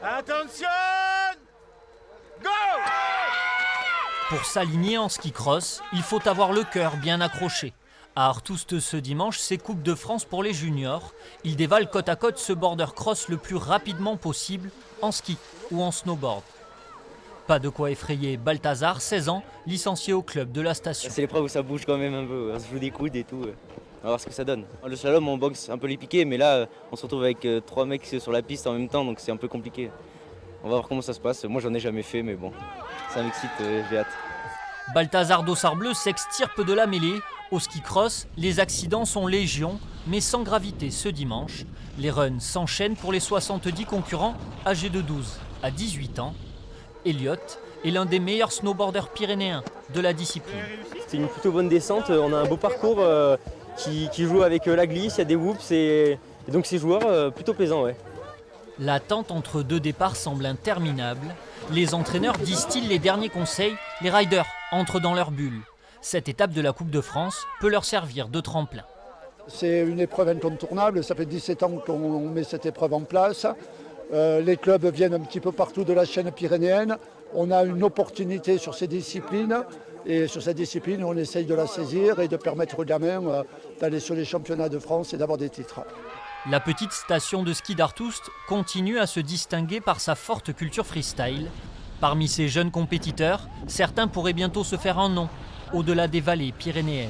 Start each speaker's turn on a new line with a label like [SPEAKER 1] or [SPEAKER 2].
[SPEAKER 1] Attention! Go!
[SPEAKER 2] Pour s'aligner en ski cross, il faut avoir le cœur bien accroché. À Artoust ce dimanche, c'est Coupe de France pour les juniors. Ils dévalent côte à côte ce border cross le plus rapidement possible en ski ou en snowboard. Pas de quoi effrayer Balthazar, 16 ans, licencié au club de la station.
[SPEAKER 3] C'est l'épreuve où ça bouge quand même un peu, on se joue des coudes et tout. On va voir ce que ça donne. Le slalom, on boxe un peu les piquets, mais là, on se retrouve avec 3 mecs sur la piste en même temps, donc c'est un peu compliqué. On va voir comment ça se passe. Moi, j'en ai jamais fait, mais bon, ça m'excite, j'ai hâte.
[SPEAKER 2] Balthazar Dossard Bleu s'extirpe de la mêlée. Au ski cross, les accidents sont légion, mais sans gravité ce dimanche. Les runs s'enchaînent pour les 70 concurrents âgés de 12 à 18 ans. Elliot est l'un des meilleurs snowboarders pyrénéens de la discipline.
[SPEAKER 4] C'est une plutôt bonne descente, on a un beau parcours qui joue avec la glisse, il y a des whoops et donc c'est joueur plutôt plaisant. Ouais.
[SPEAKER 2] L'attente entre deux départs semble interminable. Les entraîneurs distillent les derniers conseils, les riders entrent dans leur bulle. Cette étape de la Coupe de France peut leur servir de tremplin.
[SPEAKER 5] C'est une épreuve incontournable, ça fait 17 ans qu'on met cette épreuve en place. Les clubs viennent un petit peu partout de la chaîne pyrénéenne. On a une opportunité sur ces disciplines et sur cette discipline, on essaye de la saisir et de permettre aux gamins d'aller sur les championnats de France et d'avoir des titres.
[SPEAKER 2] La petite station de ski d'Artoust continue à se distinguer par sa forte culture freestyle. Parmi ces jeunes compétiteurs, certains pourraient bientôt se faire un nom au-delà des vallées pyrénéennes.